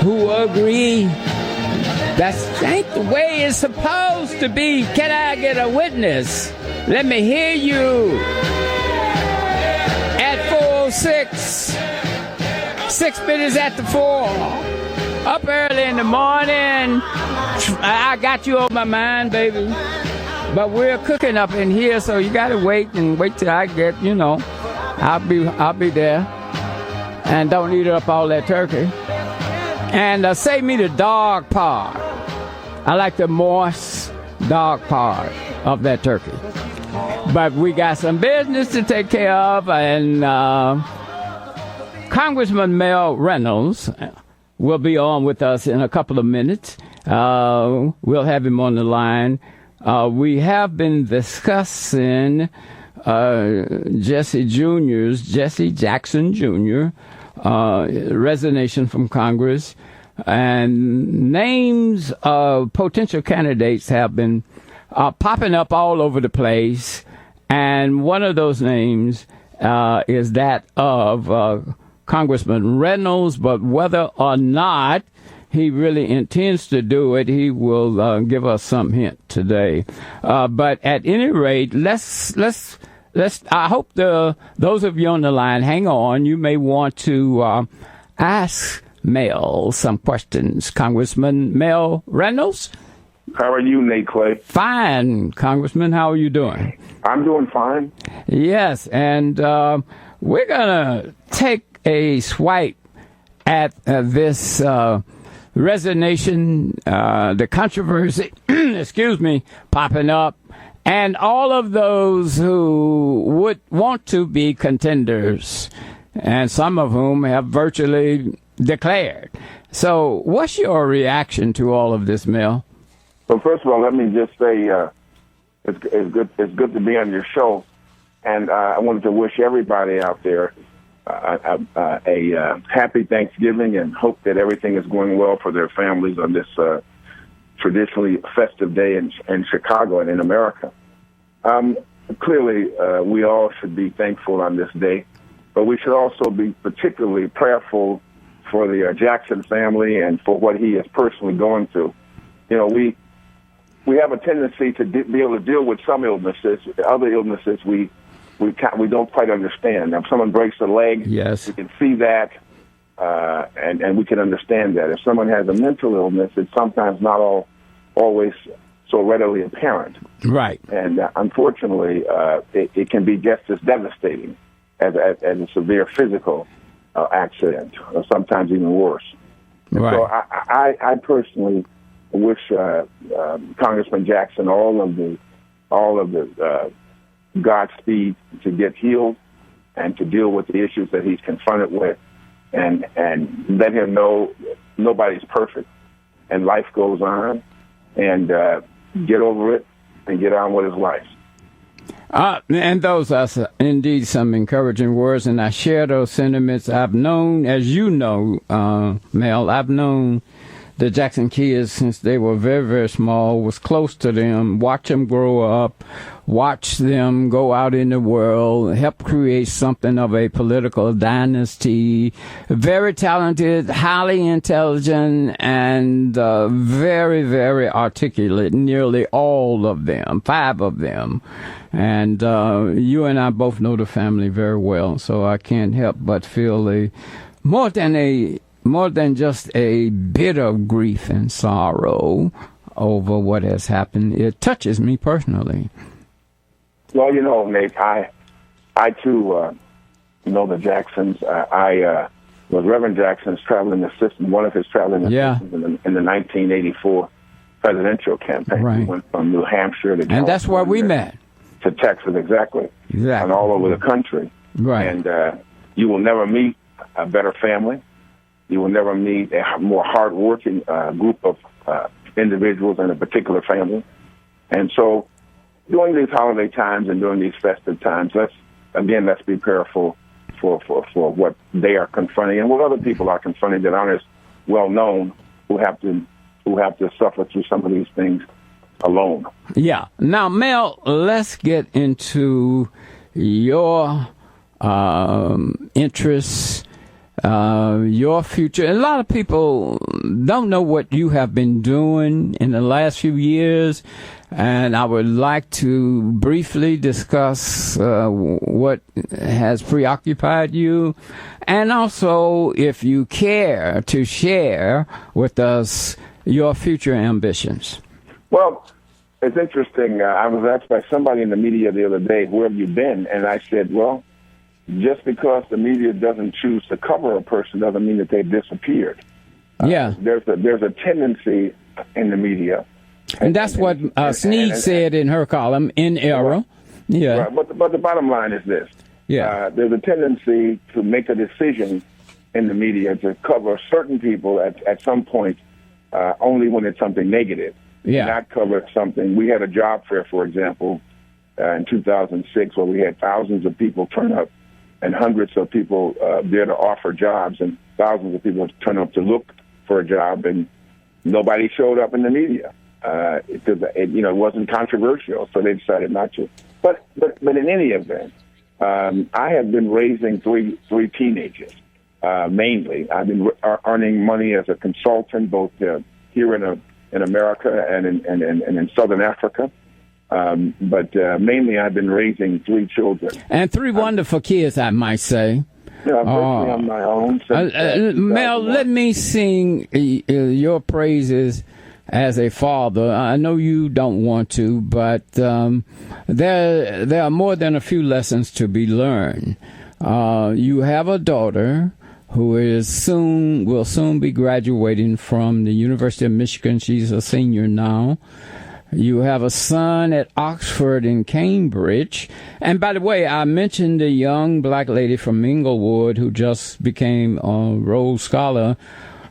who agree that ain't the way it's supposed to be. Can I get a witness? Let me hear you. At 4:06, 6 minutes after 4, up early in the morning. I got you on my mind, baby. But we're cooking up in here, so you gotta wait till I get, I'll be there. And don't eat up all that turkey. And save me the dog part. I like the moist dog part of that turkey. But we got some business to take care of, and Congressman Mel Reynolds will be on with us in a couple of minutes. We'll have him on the line. We have been discussing Jesse Jackson Jr., resignation from Congress, and names of potential candidates have been popping up all over the place, and one of those names is that of Congressman Reynolds, but whether or not he really intends to do it, he will give us some hint today. But at any rate, let's. I hope those of you on the line, hang on. You may want to ask Mel some questions. Congressman Mel Reynolds? How are you, Nate Clay? Fine, Congressman. How are you doing? I'm doing fine. Yes, and we're going to take a swipe at this resignation, the controversy, popping up, and all of those who would want to be contenders, and some of whom have virtually declared. So what's your reaction to all of this, Mel? Well, first of all, let me just say it's good to be on your show, and I wanted to wish everybody out there a happy Thanksgiving, and hope that everything is going well for their families on this traditionally festive day in Chicago and in America. Clearly, we all should be thankful on this day, but we should also be particularly prayerful for the Jackson family and for what he is personally going through. We have a tendency to be able to deal with some illnesses. Other illnesses we don't quite understand. Now, if someone breaks a leg, yes, we can see that, and we can understand that. If someone has a mental illness, it's sometimes not always so readily apparent. Right. And unfortunately, it can be just as devastating as a severe physical accident, or sometimes even worse. Right. So I personally wish Congressman Jackson all of the Godspeed to get healed and to deal with the issues that he's confronted with, and let him know nobody's perfect, and life goes on, and get over it and get on with his life. And those are indeed some encouraging words, and I share those sentiments. I've known, as you know, Mel, I've known the Jackson kids since they were very, very small, was close to them, watch them grow up, watch them go out in the world, help create something of a political dynasty. Very talented, highly intelligent, and very, very articulate, nearly all of them, 5 of them. And you and I both know the family very well, so I can't help but feel more than just a bit of grief and sorrow over what has happened. It touches me personally. Well, Nate, I too know the Jacksons. I was Reverend Jackson's traveling assistant, one of his traveling assistants in the 1984 presidential campaign. Right. We went from New Hampshire to California, and that's where we met. To Texas, exactly. And all over the country. Right. And you will never meet a better family. You will never meet a more hardworking group of individuals in a particular family. And so during these holiday times and during these festive times, let's be prayerful for what they are confronting and what other people are confronting that aren't as well known, who have to suffer through some of these things alone. Yeah. Now, Mel, let's get into your interests your future. A lot of people don't know what you have been doing in the last few years, and I would like to briefly discuss what has preoccupied you, and also, if you care, to share with us your future ambitions. Well, it's interesting. I was asked by somebody in the media the other day, where have you been? And I said, well, just because the media doesn't choose to cover a person doesn't mean that they've disappeared. Yeah. There's a tendency in the media. And that's what Sneed said in her column, in error. Right. Yeah. Right. But the bottom line is this. Yeah. There's a tendency to make a decision in the media to cover certain people at some point only when it's something negative. Yeah. Not cover something. We had a job fair, for example, in 2006, where we had thousands of people turn up and hundreds of people there to offer jobs, and thousands of people turn up to look for a job, and nobody showed up in the media. It wasn't controversial, so they decided not to. But in any event, I have been raising three teenagers, mainly. I've been earning money as a consultant, both here in America and in Southern Africa. But mainly I've been raising three children. And three wonderful kids, I might say. Yeah, on my own. Mel, let me sing your praises as a father. I know you don't want to, but there are more than a few lessons to be learned. You have a daughter who will soon be graduating from the University of Michigan. She's a senior now. You have a son at Oxford and Cambridge. And by the way, I mentioned the young black lady from Inglewood who just became a Rhodes Scholar,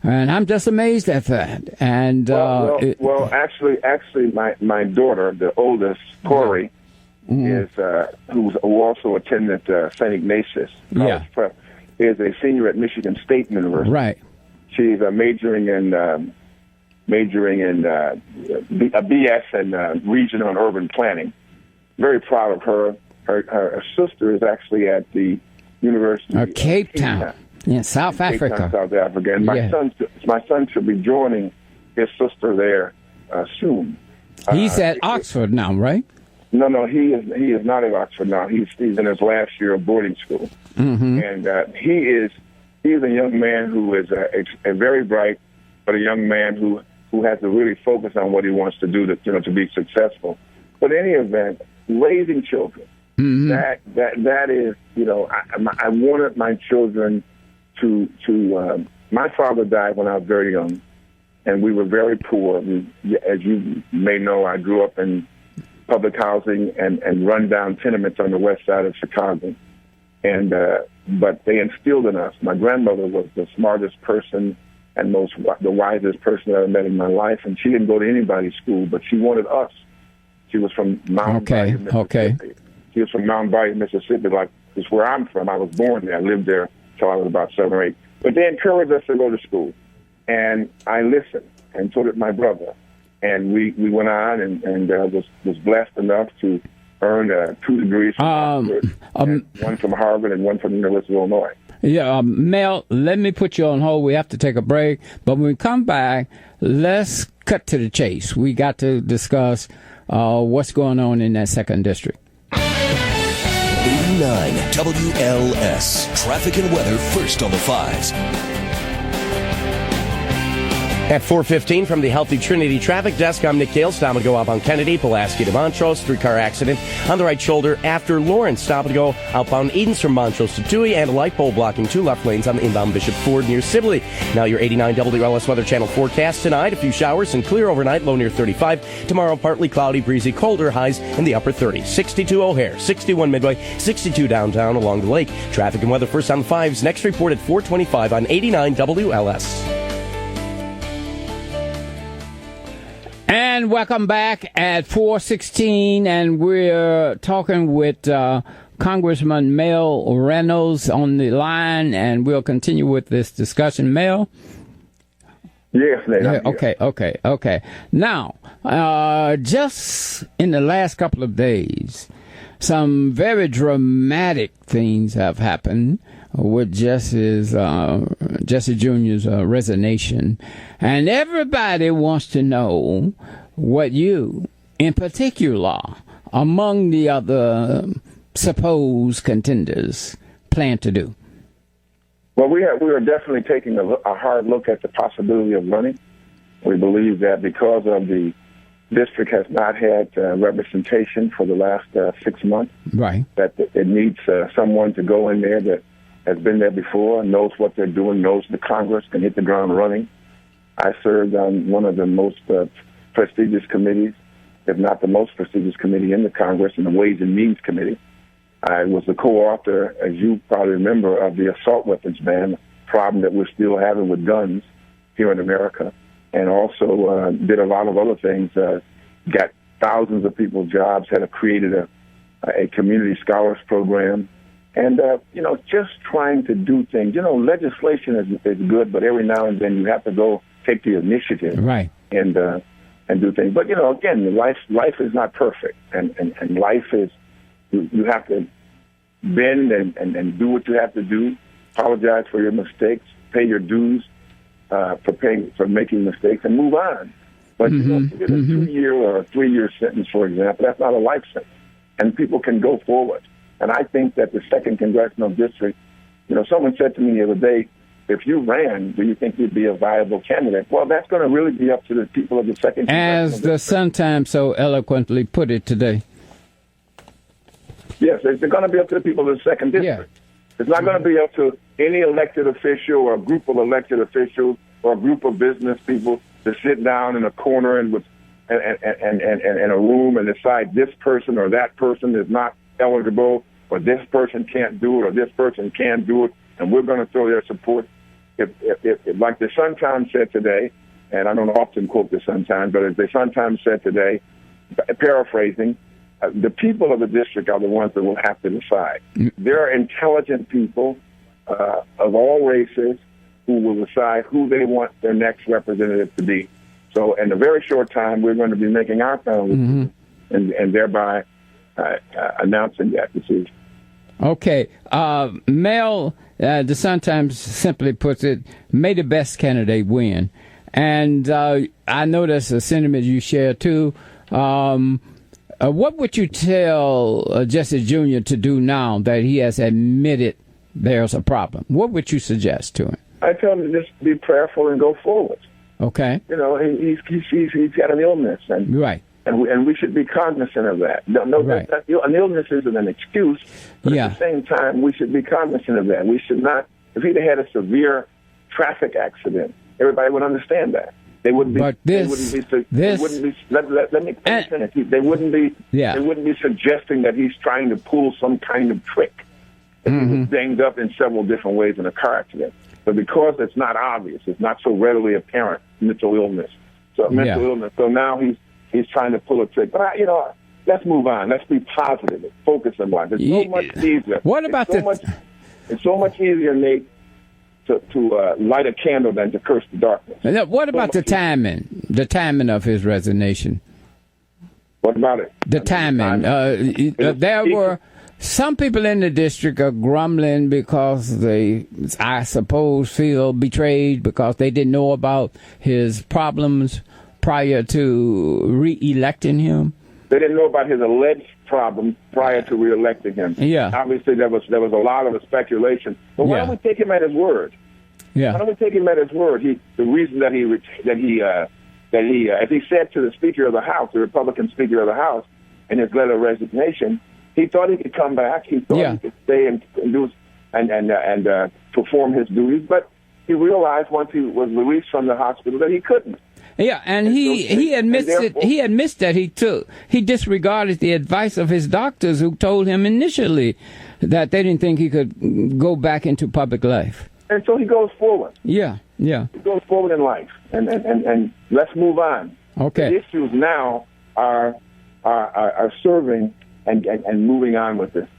and I'm just amazed at that. And actually, my daughter, the oldest, Corey, who also attended St. Ignatius College Prep, is a senior at Michigan State University. Right. She's majoring in a BS in regional and urban planning. Very proud of her. Her sister is actually at the University of Cape Town, in South Africa. Cape Town, South Africa. And my son should be joining his sister there soon. He's at Oxford now, right? No, he is not at Oxford now. He's in his last year of boarding school, and he is a young man who is a very bright, but a young man who has to really focus on what he wants to do to be successful. But in any event, raising children, that is, I wanted my children to my father died when I was very young, and we were very poor. As you may know, I grew up in public housing and run-down tenements on the west side of Chicago. And but they instilled in us. My grandmother was the smartest person and the wisest person I ever met in my life, and she didn't go to anybody's school, but she wanted us. She was from Mount Bayou, Mississippi. She was from Mount Bayou, Mississippi, like it's where I'm from. I was born there. I lived there until I was about 7 or 8. But they encouraged us to go to school, and I listened, and so did my brother. And we went on and was blessed enough to earn 2 degrees from Oxford, one from Harvard and one from the University of Illinois. Yeah, Mel, let me put you on hold. We have to take a break. But when we come back, let's cut to the chase. We got to discuss what's going on in that 2nd District. 89 WLS. Traffic and weather first on the 5s. At 4:15 from the Healthy Trinity Traffic Desk, I'm Nick Gale. Stop and go up on Kennedy, Pulaski to Montrose. 3-car accident on the right shoulder after Lawrence. Stop and go outbound Edens from Montrose to Dewey, and a light pole blocking 2 left lanes on the inbound Bishop Ford near Sibley. Now your 89 WLS Weather Channel forecast tonight. A few showers and clear overnight, low near 35. Tomorrow, partly cloudy, breezy, colder, highs in the upper 30s. 62 O'Hare, 61 Midway, 62 downtown along the lake. Traffic and weather first on the 5s. Next report at 4:25 on 89 WLS. And welcome back at 4:16, and we're talking with Congressman Mel Reynolds on the line, and we'll continue with this discussion. Mel? Yes, Nate. Okay. Now, just in the last couple of days, some very dramatic things have happened with Jesse Jr.'s resignation, and everybody wants to know what you, in particular, among the other supposed contenders, plan to do. Well, we are definitely taking a hard look at the possibility of running. We believe that because of the district has not had representation for the last 6 months, right, that it needs someone to go in there that has been there before, knows what they're doing, knows the Congress, can hit the ground running. I served on one of the most prestigious committees, if not the most prestigious committee in the Congress, in the Ways and Means Committee. I was the co-author, as you probably remember, of the assault weapons ban problem that we're still having with guns here in America, and also did a lot of other things, got thousands of people jobs, created a community scholars program, and, just trying to do things. Legislation is good, but every now and then you have to go take the initiative, right, and do things. But, again, life is not perfect, and life is, you have to bend and do what you have to do, apologize for your mistakes, pay your dues for making mistakes, and move on. But you get a 2-year or a 3-year sentence, for example, that's not a life sentence. And people can go forward. And I think that the 2nd Congressional District, someone said to me the other day, if you ran, do you think you'd be a viable candidate? Well, that's going to really be up to the people of the 2nd Congressional District. As the Sun-Times so eloquently put it today. Yes, it's going to be up to the people of the 2nd District. Yeah. It's not going to be up to any elected official or a group of elected officials or a group of business people to sit down in a corner and in a room and decide this person or that person is not eligible, or this person can't do it, or this person can do it, and we're going to throw their support. If like the Sun-Times said today, and I don't often quote the Sun-Times, but as the Sun-Times said today, paraphrasing, the people of the district are the ones that will have to decide. There are intelligent people of all races who will decide who they want their next representative to be. So in a very short time, we're going to be making our final decision and thereby announcing that decision. Okay. Mel, the Sun-Times simply puts it, may the best candidate win. And I know that's a sentiment you share, too. What would you tell Jesse Jr. to do now that he has admitted there's a problem? What would you suggest to him? I tell him to just be prayerful and go forward. Okay. He's got an illness, and right, and we should be cognizant of that. Right. An illness isn't an excuse, but at the same time, we should be cognizant of that. We should not. If he'd had a severe traffic accident, everybody would understand that. They wouldn't be. They wouldn't be. Let me finish. They wouldn't be. Yeah. They wouldn't be suggesting that he's trying to pull some kind of trick. He was banged up in several different ways in a car accident. But because it's not obvious, it's not so readily apparent, mental illness. So now he's trying to pull a trick. But let's move on. Let's be positive and focus on life. It's so much easier. What about It's so much easier, Nate, to light a candle than to curse the darkness. Now, what about the timing? The timing of his resignation. What about it? The timing. There were some people in the district are grumbling because they, I suppose, feel betrayed because they didn't know about his problems prior to re-electing him. They didn't know about his alleged problems prior to re-electing him. Yeah. Obviously, there was a lot of speculation. But why don't we take him at his word? Yeah. Why don't we take him at his word? The reason that he, as he said to the Speaker of the House, the Republican Speaker of the House, in his letter of resignation, he thought he could come back. He thought he could stay and do and perform his duties. But he realized once he was released from the hospital that he couldn't. Yeah, and he admits it. He admits that he disregarded the advice of his doctors, who told him initially that they didn't think he could go back into public life. And so he goes forward. Yeah. He goes forward in life, and let's move on. Okay. The issues now are serving and moving on with this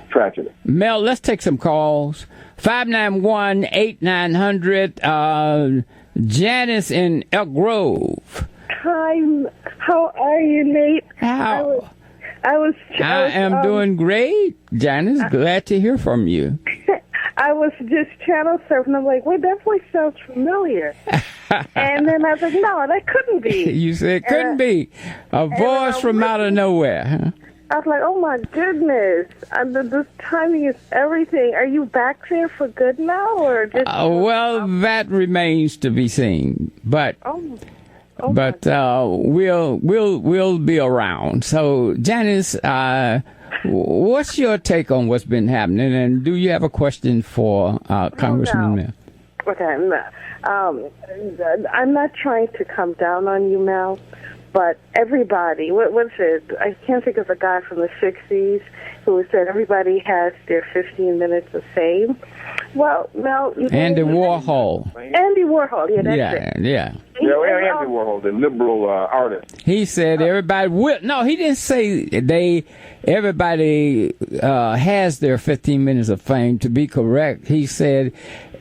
tragedy. Mel, let's take some calls. 591-8900. Janice in Elk Grove. Hi, how are you, Nate? I am doing great, Janice. Glad to hear from you. I was just channel surfing. I'm like, wait, that voice sounds familiar. And then I was like, no, that couldn't be. You said couldn't be. A voice from out of nowhere. Huh? I was like, oh my goodness. This timing is everything. Are you back there for good now, or just? Well, that remains to be seen. But we'll be around. So, Janice, what's your take on what's been happening, and do you have a question for Congressman Mel? Okay, I'm not trying to come down on you, Mel, but everybody, what's it? I can't think of a guy from the 60s who said everybody has their 15 minutes of fame. Well, Mel... Andy Warhol. Andy Warhol, yeah, that's it. Yeah. Andy Warhol, the liberal artist. He said everybody will... No, he didn't say everybody has their 15 minutes of fame. To be correct, he said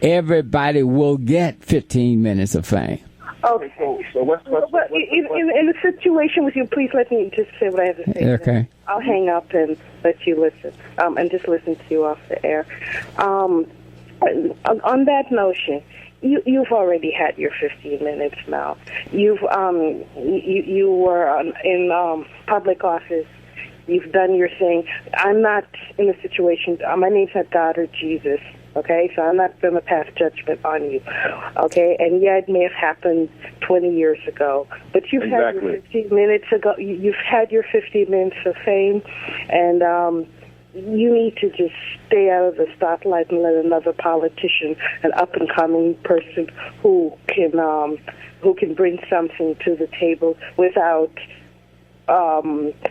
everybody will get 15 minutes of fame. Okay. So what's in a situation with you, please let me just say what I have to say. Okay. I'll hang up and let you listen, and just listen to you off the air. On that notion, you've already had your 15 minutes now. You were in public office. You've done your thing. I'm not in a situation. My name's not God or Jesus. Okay, so I'm not going to pass judgment on you. Okay, and yeah, it may have happened 20 years ago, but you've had your 15 minutes ago. You've had your 15 minutes of fame, and you need to just stay out of the spotlight and let another politician, an up-and-coming person who can bring something to the table without.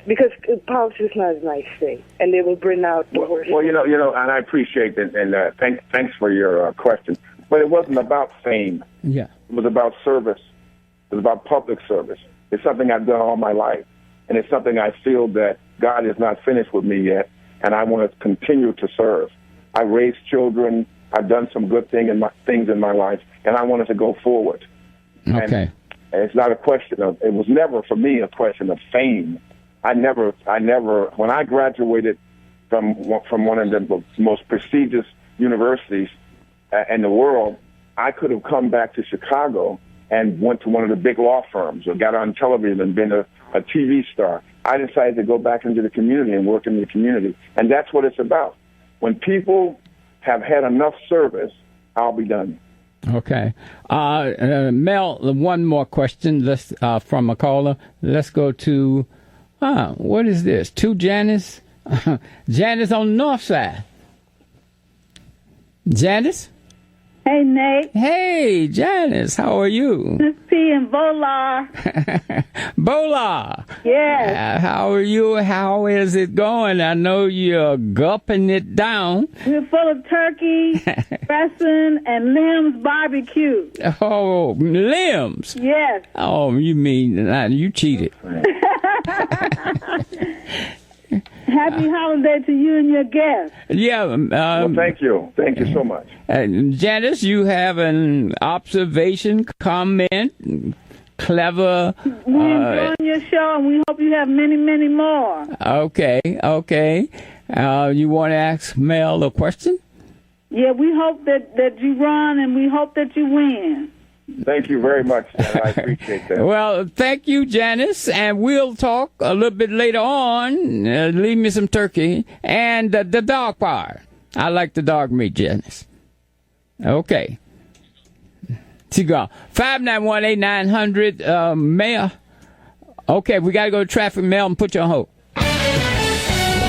Because politics is not a nice thing, and they will bring out the worst. Well, you know, and I appreciate it, and thanks for your question. But it wasn't about fame. Yeah. It was about service. It was about public service. It's something I've done all my life, and it's something I feel that God is not finished with me yet, and I want to continue to serve. I raised children. I've done some good things in my life, and I wanted to go forward. Okay. And it's not a question of, it was never for me a question of fame. I never, when I graduated from one of the most prestigious universities in the world, I could have come back to Chicago and went to one of the big law firms or got on television and been a TV star. I decided to go back into the community and work in the community. And that's what it's about. When people have had enough service, I'll be done. Okay. Mel, one more question from a caller. Let's go to, what is this? To Janice? Janice on the north side. Janice? Hey, Nate. Hey, Janice. How are you? Miss P and Bola. Bola. Yes. How are you? How is it going? I know you're gulping it down. We're full of turkey, dressing, and limbs barbecue. Oh, limbs? Yes. Oh, you mean you cheated. Happy holiday to you and your guests. Yeah. Well, thank you. Thank you so much. Janice, you have an observation, comment, clever. We enjoy your show, and we hope you have many, many more. Okay. You want to ask Mel a question? Yeah, we hope that you run, and we hope that you win. Thank you very much, Stan. I appreciate that. Well, thank you, Janice, and we'll talk a little bit later on. Leave me some turkey and the dog part. I like the dog meat, Janice. Okay. Cigar. 591-8900, Mayor. Okay, we got to go to traffic, Mel, and put you on hold.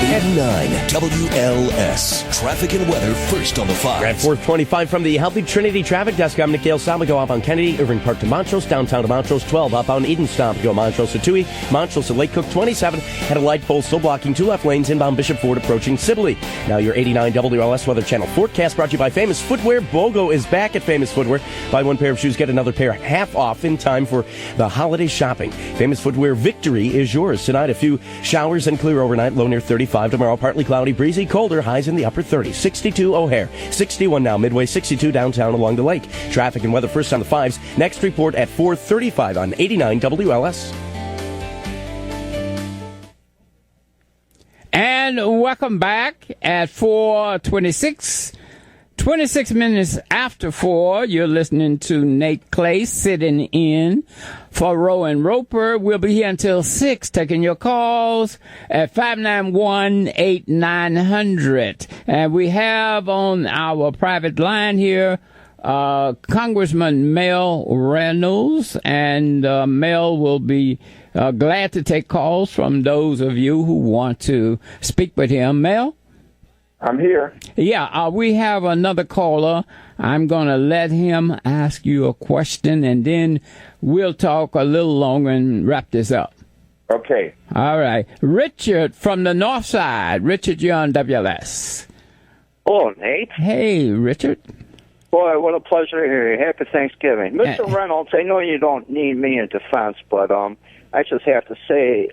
89 WLS. Traffic and weather first on the 5. At 425 from the Healthy Trinity Traffic Desk, I'm Nick Salma. Go up on Kennedy, Irving Park to Montrose, downtown to Montrose 12, up on Eden Stop to go Montrose to Toohey, Montrose to Lake Cook 27, had a light pole still blocking 2 left lanes inbound Bishop Ford approaching Sibley. Now your 89 WLS Weather Channel forecast brought to you by Famous Footwear. BOGO is back at Famous Footwear. Buy one pair of shoes, get another pair half off in time for the holiday shopping. Famous Footwear victory is yours. Tonight, a few showers and clear overnight, low near 35. Tomorrow, partly cloudy, breezy, colder, highs in the upper 30s. 62 O'Hare, 61 now, Midway, 62 downtown along the lake. Traffic and weather first on the 5s. Next report at 4:35 on 89 WLS. And welcome back at 4:26. 26 minutes after 4, you're listening to Nate Clay sitting in for Roe and Roper. We'll be here until 6, taking your calls at 591-8900. And we have on our private line here Congressman Mel Reynolds, and Mel will be glad to take calls from those of you who want to speak with him. Mel? I'm here. Yeah, we have another caller. I'm going to let him ask you a question, and then we'll talk a little longer and wrap this up. Okay. All right. Richard from the North Side. Richard, you're on WLS. Hello, Nate. Hey, Richard. Boy, what a pleasure to hear you. Happy Thanksgiving. Mr. Reynolds, I know you don't need me in defense, but I just have to say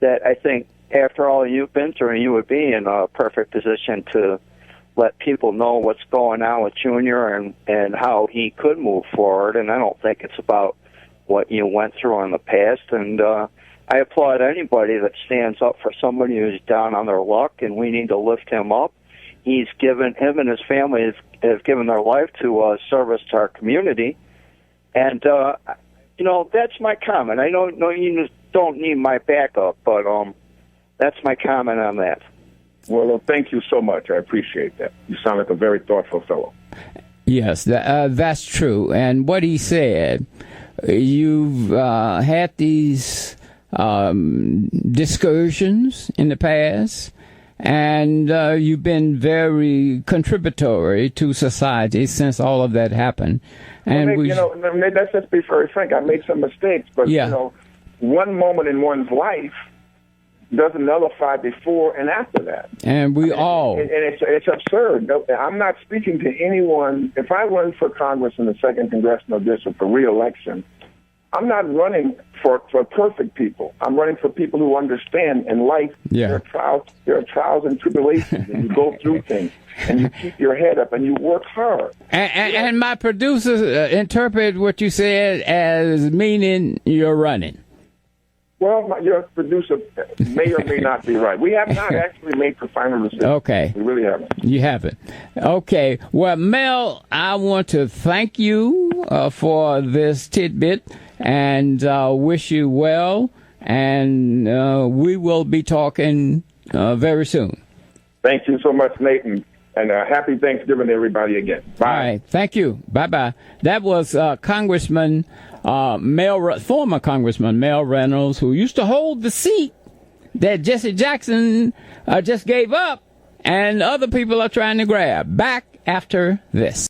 that I think after all you've been through, you would be in a perfect position to let people know what's going on with Junior and how he could move forward. And I don't think it's about what you went through in the past. And I applaud anybody that stands up for somebody who's down on their luck, and we need to lift him up. Him and his family have given their life to service to our community. And, that's my comment. I know you don't need my backup, but that's my comment on that. Well, thank you so much. I appreciate that. You sound like a very thoughtful fellow. Yes, that's true. And what he said, you've had these discussions in the past, and you've been very contributory to society since all of that happened. And let's just be very frank. I made some mistakes, but one moment in one's life doesn't nullify before and after that. And it's absurd. I'm not speaking to anyone. If I run for Congress in the 2nd Congressional District for re-election, I'm not running for perfect people. I'm running for people who understand in life there are trials and tribulations, and you go through things, and you keep your head up, and you work hard. And my producers interpret what you said as meaning you're running. Well, your producer may or may not be right. We have not actually made the final decision. Okay. We really haven't. You haven't. Okay. Well, Mel, I want to thank you for this tidbit and wish you well. And we will be talking very soon. Thank you so much, Nathan. And happy Thanksgiving to everybody again. Bye. All right. Thank you. Bye-bye. That was Congressman former Congressman Mel Reynolds, who used to hold the seat that Jesse Jackson just gave up, and other people are trying to grab. Back after this.